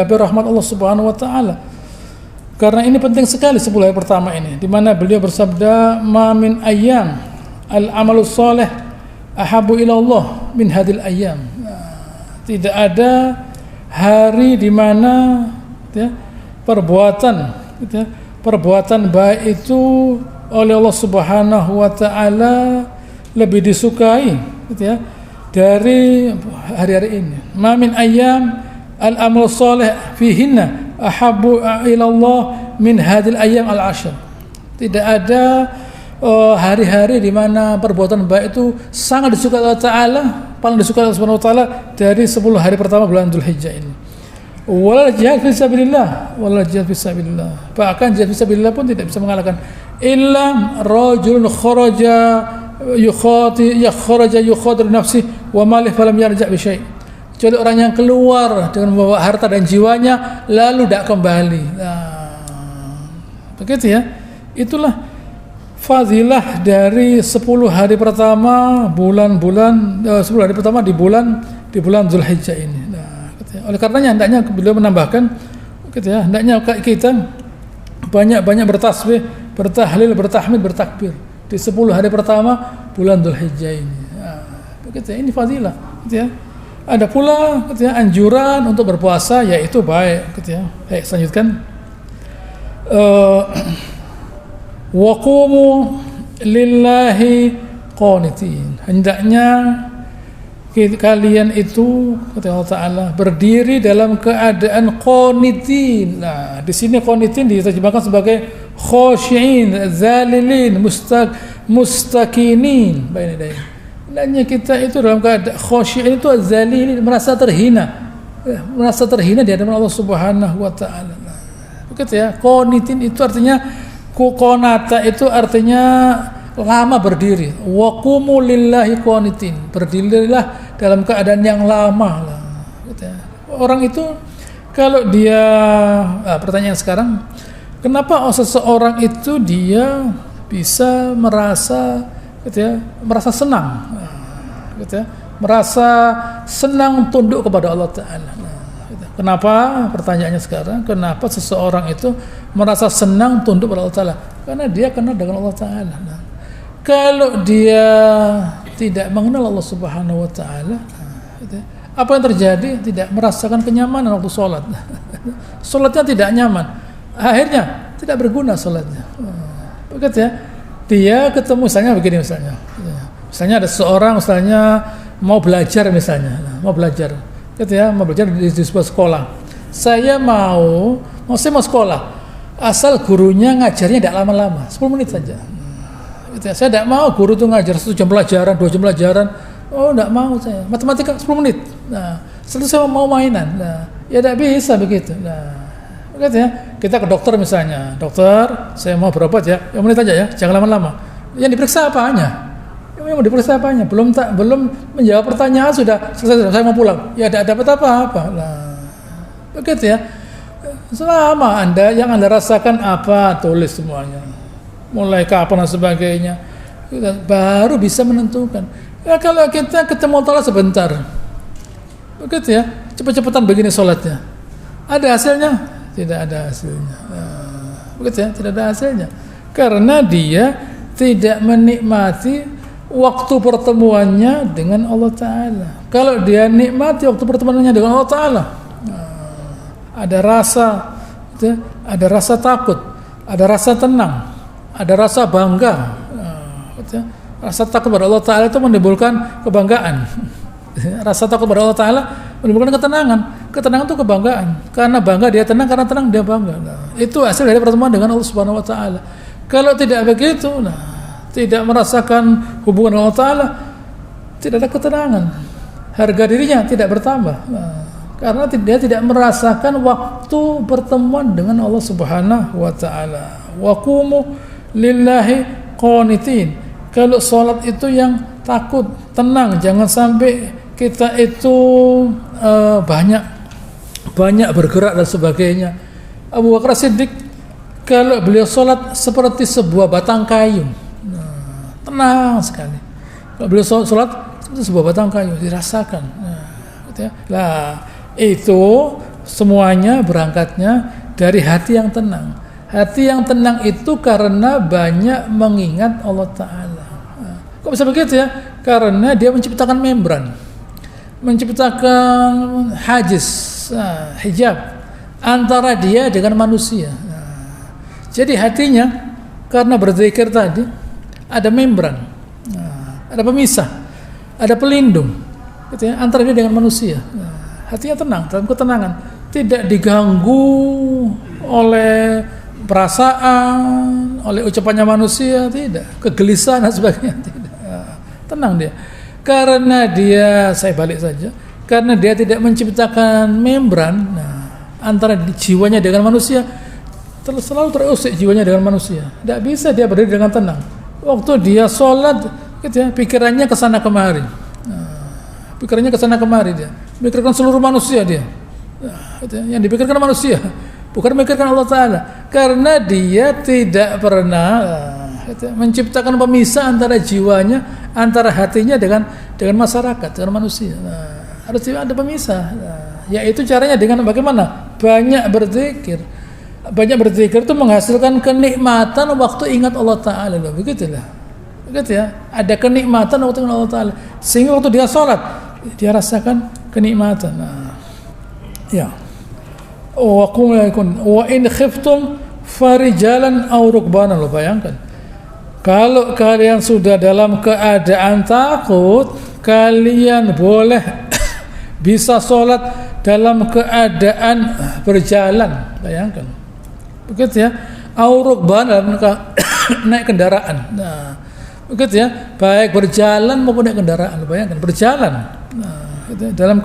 Speaker 2: rahmat Allah Subhanahu wa Ta'ala. Karena ini penting sekali 10 hari pertama ini, di mana beliau bersabda, "Ma min ayyam al-amalu shalih ahabbu ila Allah min hadil ayyam." Tidak ada hari di mana, ya, perbuatan baik itu oleh Allah Subhanahu wa Ta'ala lebih disukai, gitu ya, dari hari-hari ini. "Ma min ayyam al-amalu shalih fihinna ahabbu ila Allah min hadil ayyam al-ashr." Tidak ada hari-hari di mana perbuatan baik itu sangat disukai Allah Ta'ala, paling disukai Allah Subhanahu Wa Ta'ala dari 10 hari pertama bulan Dzulhijjah ini. Wal jihad fi sabilillah, wal jihad fi sabilillah. Bahkan jihad fi sabilillah pun tidak bisa mengalahkan illa rajulun kharaja yukhadir nafsi wa malih falam yarja' bi syai'. Kecuali orang yang keluar dengan membawa harta dan jiwanya lalu tidak kembali. Begitu ya. Itulah fadilah dari 10 hari pertama 10 hari pertama di bulan Dzulhijjah ini. Oleh karenanya hendaknya beliau menambahkan gitu ya, hendaknya kita banyak bertasbih, bertahlil, bertahmid, bertakbir di 10 hari pertama bulan Dzulhijjah ini. Begitu ya, ini fadilah gitu ya. Ada pula gitu ya, anjuran untuk berpuasa, yaitu baik gitu ya. Baik, selanjutkan waqumu lillahi qanitin. Hendaknya kalian itu kata Allah Ta'ala berdiri dalam keadaan qanitin. Nah, di sini qanitin diterjemahkan sebagai khashi'in, zalilin, mustakinin. Hendaknya kita itu dalam keadaan khashi'in itu zalilin, merasa terhina di hadapan Allah Subhanahu Wa Ta'ala. Begitu ya. Qanitin itu artinya qanata itu artinya lama berdiri. Waqumu lillahi qanitin. Berdirilah dalam keadaan yang lama lah. Gitu ya. Orang itu kalau dia pertanyaan sekarang, kenapa seseorang itu dia bisa merasa gitu ya, merasa senang gitu ya, merasa senang tunduk kepada Allah Ta'ala. Gitu. Kenapa? Pertanyaannya sekarang, kenapa seseorang itu merasa senang tunduk kepada Allah Ta'ala? Karena dia kenal dengan Allah Ta'ala. Nah, kalau dia tidak mengenal Allah Subhanahu Wa Ta'ala, gitu ya, apa yang terjadi? Tidak merasakan kenyamanan waktu sholat. Sholatnya tidak nyaman, akhirnya tidak berguna sholatnya. Begitu ya. Dia ketemu misalnya begini misalnya ada seorang misalnya mau belajar gitu ya, mau belajar di sebuah sekolah. Saya mau sekolah, asal gurunya ngajarnya tidak lama-lama, 10 menit saja. Gitu ya. Saya tidak mau guru itu ngajar 1 jam pelajaran, 2 jam pelajaran. Oh, tidak mau saya. Matematika 10 menit. Nah, setelah saya mau mainan. Nah, ya tidak bisa begitu. Nah, begitu ya. Kita ke dokter misalnya. Dokter, saya mau berobat ya. Yang menit aja ya, jangan lama-lama. Yang diperiksa apanya? Yang diperiksa apanya? Belum menjawab pertanyaan sudah selesai, saya mau pulang. Ya tidak dapat apa-apa. Nah, begitu ya. Selama yang Anda rasakan apa, tulis semuanya. Mulai kapan dan sebagainya. Baru bisa menentukan. Ya kalau kita ketemu Allah sebentar, begitu ya, cepat-cepatan begini sholatnya, ada hasilnya? Tidak ada hasilnya. Begitu ya, tidak ada hasilnya, karena dia tidak menikmati waktu pertemuannya dengan Allah Ta'ala. Kalau dia nikmati waktu pertemuannya dengan Allah Ta'ala, ada rasa takut, ada rasa tenang, ada rasa bangga. Begitu ya. Rasa takut kepada Allah Ta'ala itu menimbulkan kebanggaan. Rasa takut kepada Allah Ta'ala menimbulkan ketenangan itu kebanggaan, karena bangga dia tenang, karena tenang dia bangga. Itu hasil dari pertemuan dengan Allah Subhanahu Wa Ta'ala. Kalau tidak begitu, tidak merasakan hubungan dengan Allah Ta'ala, tidak ada ketenangan, harga dirinya tidak bertambah, karena dia tidak merasakan waktu pertemuan dengan Allah Subhanahu Wa Ta'ala. Waqumu lillahi qanitin. Kalau sholat itu yang takut, tenang, jangan sampai kita itu banyak bergerak dan sebagainya. Abu Bakar Siddiq kalau beliau sholat seperti sebuah batang kayu, tenang sekali. Kalau beliau sholat seperti sebuah batang kayu, dirasakan. Gitu ya. Lah itu semuanya berangkatnya dari hati yang tenang. Hati yang tenang itu karena banyak mengingat Allah Ta'ala. Kok bisa begitu ya? Karena dia menciptakan membran, menciptakan hijab antara dia dengan manusia. Jadi hatinya karena berzikir tadi ada membran, ada pemisah, ada pelindung gitu ya, antara dia dengan manusia. Hatinya tenang, dalam ketenangan, tidak diganggu oleh perasaan, oleh ucapannya manusia, tidak. Kegelisahan dan sebagainya, tidak. Tenang dia. Karena dia, saya balik saja, karena dia tidak menciptakan membran antara jiwanya dengan manusia, selalu terusik jiwanya dengan manusia. Tidak bisa dia berdiri dengan tenang. Waktu dia sholat, gitu ya, pikirannya kesana kemari. Pikirannya kesana kemari dia. Mikirkan seluruh manusia dia. Gitu ya, yang dipikirkan manusia, bukan memikirkan Allah Ta'ala. Karena dia tidak pernah gitu ya, menciptakan pemisah antara jiwanya, antara hatinya dengan masyarakat, dengan manusia. Harus ada pemisah. Yaitu caranya dengan bagaimana? Banyak berzikir. Banyak berzikir itu menghasilkan kenikmatan waktu ingat Allah Ta'ala. Begitulah. Begitu ya. Ada kenikmatan waktu ingat Allah Ta'ala. Sehingga waktu dia sholat, dia rasakan kenikmatan. Ya. Wa in khiftum farijalan aw rukbanan. Lo bayangkan. Kalau kalian sudah dalam keadaan takut, kalian boleh bisa sholat dalam keadaan berjalan. Bayangkan. Begitu ya, aurukban dalam naik kendaraan. Nah, begitu ya, baik berjalan maupun naik kendaraan. Bayangkan berjalan. Nah, gitu, dalam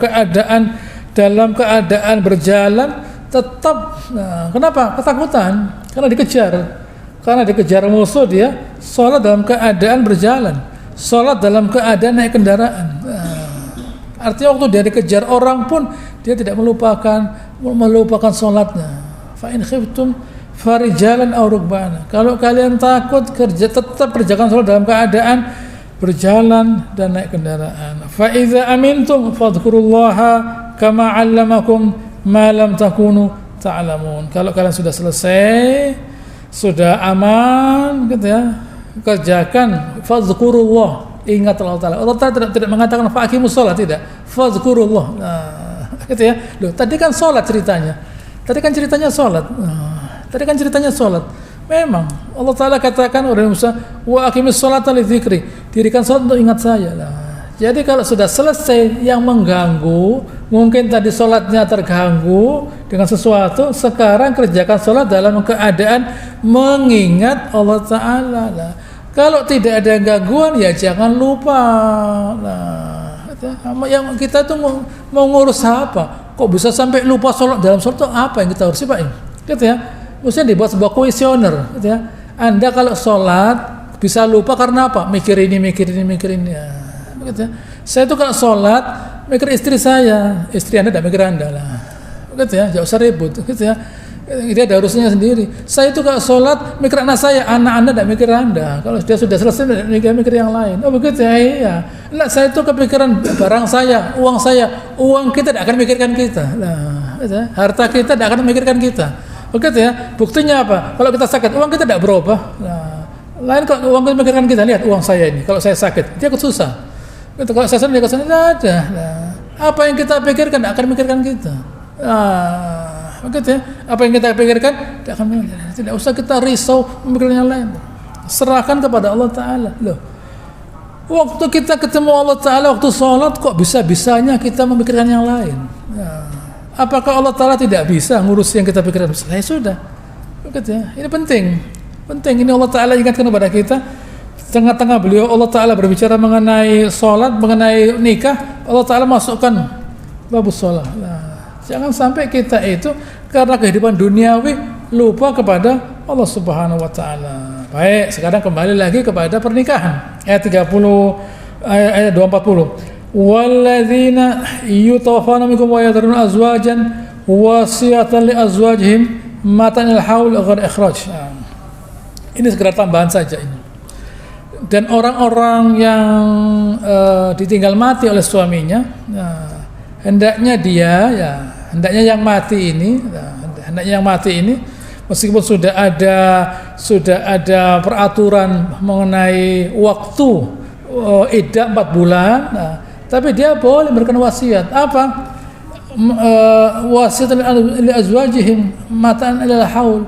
Speaker 2: keadaan berjalan tetap. Nah, kenapa? Ketakutan. Karena dikejar musuh, dia sholat dalam keadaan berjalan, sholat dalam keadaan naik kendaraan. Nah, artinya waktu dia dikejar orang pun dia tidak melupakan sholatnya. Fa in khiftum farijalan aw rukbana. Kalau kalian takut, tetap kerjakan sholat dalam keadaan berjalan dan naik kendaraan. Fa idza amintum fadhkurullaha kama 'allamakum ma lam takunu ta'lamun. Kalau kalian sudah selesai, sudah aman, gitu ya, kerjakan fadhkurullah, ingat Allah Ta'ala. Allah Ta'ala tidak mengatakan faqimus shalah, tidak. Fadhkurullah. Nah, gitu ya. Loh, tadi kan sholat ceritanya. Tadi kan ceritanya sholat. Memang Allah Ta'ala katakan oleh Musa, wa aqimis sholata lidzikri, dirikan sholat untuk ingat saya. Jadi kalau sudah selesai yang mengganggu, mungkin tadi sholatnya terganggu dengan sesuatu, sekarang kerjakan sholat dalam keadaan mengingat Allah Ta'ala. Kalau tidak ada gangguan, ya jangan lupa. Yang kita tuh mau ngurus apa? Kok bisa sampai lupa sholat dalam sholat itu apa yang kita urus, Pak? Gitu ya. Mestinya dibuat sebuah kuesioner, gitu ya. Anda kalau sholat bisa lupa karena apa? Mikir ini. Ya. Gitu ya. Saya tuh kalau sholat mikir istri saya, istri Anda tidak mikir Anda lah. Gitu ya, jangan usah ribut, gitu ya. Dia ada urusannya sendiri. Saya itu kalau sholat mikir anak saya, anak Anda tidak mikir Anda. Kalau dia sudah selesai mikir yang lain. Oh begitu ya, iya. Nah, saya itu kepikiran barang saya, uang kita tidak akan mikirkan kita. Nah, gitu ya. Harta kita tidak akan memikirkan kita. Begitu ya. Buktinya apa? Kalau kita sakit, uang kita tidak berubah. Nah, lain kalau uang kita memikirkan kita, lihat uang saya ini. Kalau saya sakit, dia ikut susah. Gitu. Kalau saya senang, dia ikut senang, tidak ada. Nah, apa yang kita pikirkan tidak akan memikirkan kita. Nah, begitu ya. Apa yang kita pikirkan tidak akan memikirkan. Tidak usah kita risau memikirkan yang lain. Serahkan kepada Allah Ta'ala. Loh, waktu kita ketemu Allah Ta'ala, waktu sholat, kok bisa-bisanya kita memikirkan yang lain? Nah, apakah Allah Ta'ala tidak bisa ngurus yang kita pikirkan? Ya sudah. Begitu ya. Ini penting. Ini Allah Ta'ala ingatkan kepada kita. Tengah-tengah beliau Allah Ta'ala berbicara mengenai sholat, mengenai nikah, Allah Ta'ala masukkan babus sholat. Nah, jangan sampai kita itu karena kehidupan duniawi lupa kepada Allah Subhanahu wa Ta'ala. Baik, sekarang kembali lagi kepada pernikahan. Ayat 240. Walladzina yutawaffawna minkum wa yadharuna azwajan wasiyatan li azwajihim mata'al haul ghair ikhraj. Ini segera tambahan saja ini. Dan orang-orang yang ditinggal mati oleh suaminya, hendaknya yang mati ini, meskipun sudah ada peraturan mengenai waktu iddah 4 bulan, tapi dia boleh memberikan wasiat. Apa? Wasiat li azwajihim mata'an ilal haul.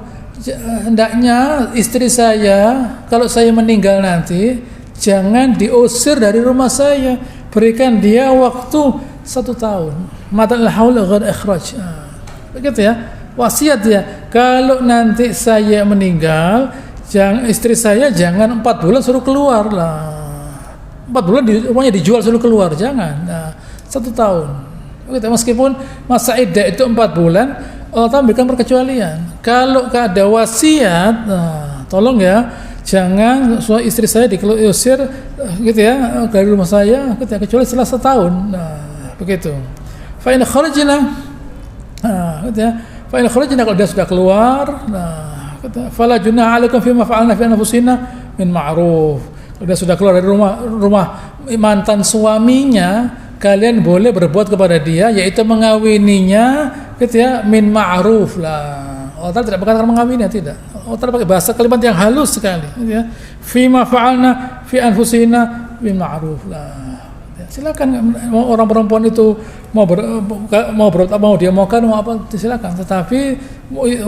Speaker 2: Hendaknya istri saya kalau saya meninggal nanti jangan diusir dari rumah saya, berikan dia waktu 1 tahun. Mata'al haul ghair ikhraj. Begitu ya. wasiat ya, kalau nanti saya meninggal, istri saya jangan 4 bulan suruh keluar lah. 4 bulan rumahnya dijual suruh keluar, jangan. Nah, 1 tahun. Meskipun masa iddah itu 4 bulan, Allah Ta'ala memberikan perkecualian. Kalau ada wasiat, nah, tolong ya, jangan istri saya diusir gitu ya dari rumah saya kecuali setelah 1 tahun. Nah, begitu. Fa in kharajna, gitu ya. Fa in kharajna, kalau dia sudah keluar, nah, fala junaha 'alaikum fima fa'alna fi anfusina min ma'ruf. Kalau dia sudah keluar dari rumah mantan suaminya, kalian boleh berbuat kepada dia, yaitu mengawininya, gitu ya, min ma'ruf lah. Allah tidak berkata mengawininya, tidak. Allah pakai bahasa kalimat yang halus sekali, gitu ya. Fima fa'alna fi anfusina min ma'ruf lah. Ya, silakan orang perempuan itu mau dia mau apa, silakan. Tetapi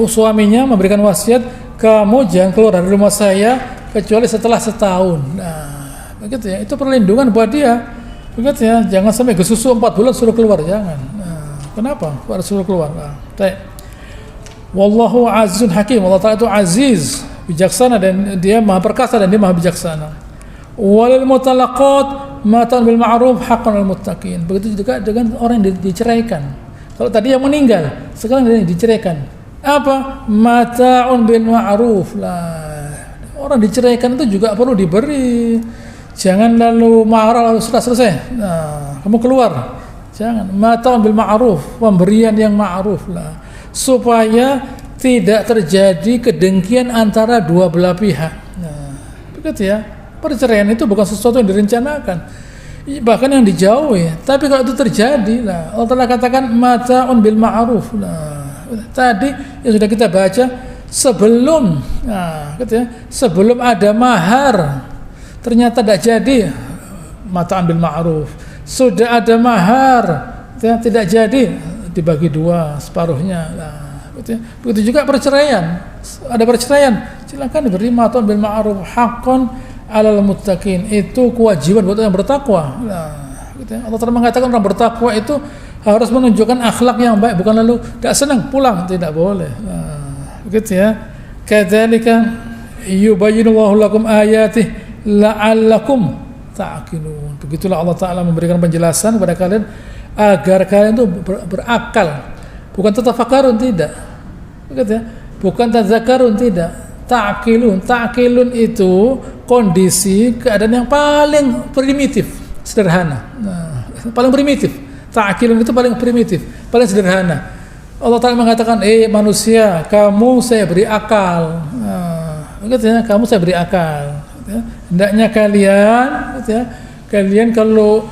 Speaker 2: suaminya memberikan wasiat, kamu jangan keluar dari rumah saya kecuali setelah 1 tahun. Nah, begitu ya. Itu perlindungan buat dia. Begitu ya, jangan sampai gesusu 4 bulan suruh keluar, jangan. Nah, kenapa? Harus suruh keluar. Nah, wallahu azizun hakim. Allah Ta'ala itu aziz, bijaksana, dan dia maha perkasa dan dia maha bijaksana. Walil mutalaqat matan bil ma'ruf haqqan lil muttaqin. Begitu juga dengan orang yang diceraikan. Kalau tadi yang meninggal, sekarang dia diceraikan. Apa? Mata'un bil ma'ruf lah. Orang diceraikan itu juga perlu diberi. Jangan lalu marah lalu sudah selesai. Nah, kamu keluar. Jangan. Mata'un bil ma'ruf, pemberian yang ma'ruf lah. Supaya tidak terjadi kedengkian antara dua belah pihak. Nah, begitu ya. Perceraian itu bukan sesuatu yang direncanakan, bahkan yang dijauhi. Tapi kalau itu terjadi, lah, Allah Ta'ala katakan mata'un bil ma'ruf. Nah, tadi yang sudah kita baca sebelum, nah, gitu ya, sebelum ada mahar, ternyata tidak jadi, mata'un bil ma'ruf. Sudah ada mahar, ya, tidak jadi, dibagi 2, separuhnya. Nah, gitu ya. Begitu juga perceraian. Ada perceraian, silakan diberi mata'un bil ma'ruf haqqan alal muttaqin. Itu kewajiban buat orang yang bertakwa. Nah, gitu ya. Allah Ta'ala mengatakan orang bertakwa itu harus menunjukkan akhlak yang baik, bukan lalu tidak senang pulang, tidak boleh. Nah, begitu ya. Kadzalika yubayyinullahu lakum ayatihi la'allakum ta'qilun. Begitulah Allah Ta'ala memberikan penjelasan kepada kalian agar kalian itu berakal, bukan tatafakarun, tidak. Begitu ya. Bukan tadzakarun, tidak. Ta'qilun itu kondisi keadaan yang paling primitif, sederhana. Nah, paling primitif. Ta'qilun itu paling primitif, paling sederhana. Allah Ta'ala mengatakan, manusia, kamu saya beri akal. Nah, begitu ya, kamu saya beri akal. Hendaknya kalian kalau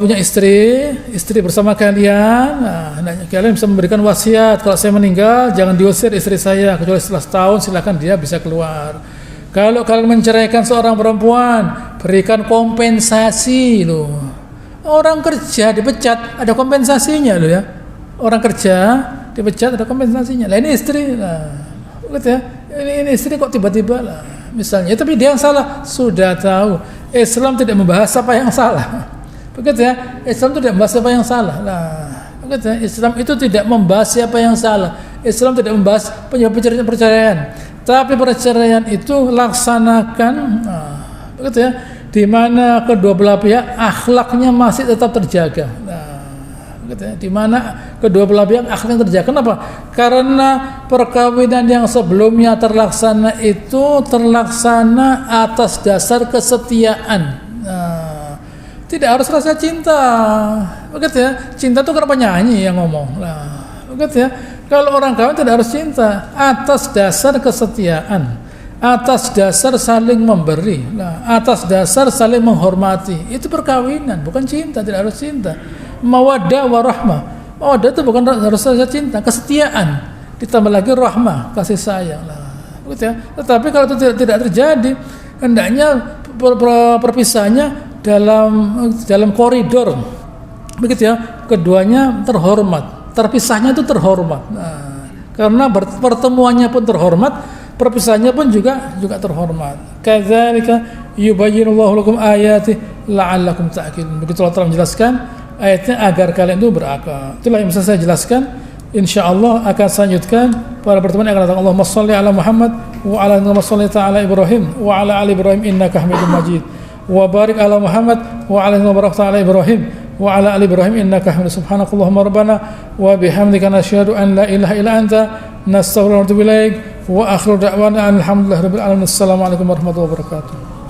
Speaker 2: punya istri bersama kalian, nah, hendaknya kalian bisa memberikan wasiat, kalau saya meninggal jangan diusir istri saya kecuali setelah 1 tahun, silakan dia bisa keluar. Kalau kalian menceraikan seorang perempuan, berikan kompensasi loh. Orang kerja dipecat ada kompensasinya loh ya. Orang kerja dipecat ada kompensasinya. Lah ini istri, nah, gitu ya. Ini istri kok tiba-tiba lah, misalnya, tapi dia yang salah, sudah tahu. Islam tidak membahas apa yang salah. Begitu ya, Islam tidak membahas apa yang salah. Nah, begitu ya, Islam itu tidak membahas siapa yang salah. Islam tidak membahas penyebab perceraian. Tapi perceraian itu laksanakan, nah, begitu ya, di mana kedua belah pihak akhlaknya masih tetap terjaga. Nah, begitu ya, di mana kedua belah pihak akhlaknya terjaga. Kenapa? Karena perkawinan yang sebelumnya terlaksana itu terlaksana atas dasar kesetiaan. Nah, tidak harus rasa cinta, begitu ya. Cinta itu karena penyanyi yang ngomong. Nah, begitu ya. Kalau orang kawin tidak harus cinta, atas dasar kesetiaan, atas dasar saling memberi, nah, atas dasar saling menghormati. Itu perkawinan, bukan cinta. Tidak harus cinta. Mawaddah warahmah. Mawaddah itu bukan harus rasa cinta, kesetiaan. Ditambah lagi rahmah, kasih sayang. Nah, begitu ya. Tetapi kalau itu tidak terjadi, hendaknya perpisahannya dalam koridor, begitu ya, keduanya terhormat, terpisahnya itu terhormat. Nah, karena pertemuannya pun terhormat, perpisahannya pun juga terhormat. Kadzalika yubayyinullahu lakum ayatihi la'allakum ta'qilun. Begitu Allah telah menjelaskan ayatnya agar kalian itu berakal. Itulah yang bisa saya jelaskan insyaallah akan selanjutkan pada pertemuan yang akan datang. Allahumma shalli ala Muhammad wa ala ali ta'ala Ibrahim wa ala ali Ibrahim innaka Hamidum Majid. Wa barik ala Muhammad wa ala ala Ibrahim wa ala ali Ibrahim innaka Hamidum. Subhanakallahumma rabbana wa bihamdika nasyhadu an la ilaha illa anta nastaghfiruka wa natubu ilaik wa akhiru da'wana alhamdulillahirabbil alamin. Assalamualaikum warahmatullahi wabarakatuh.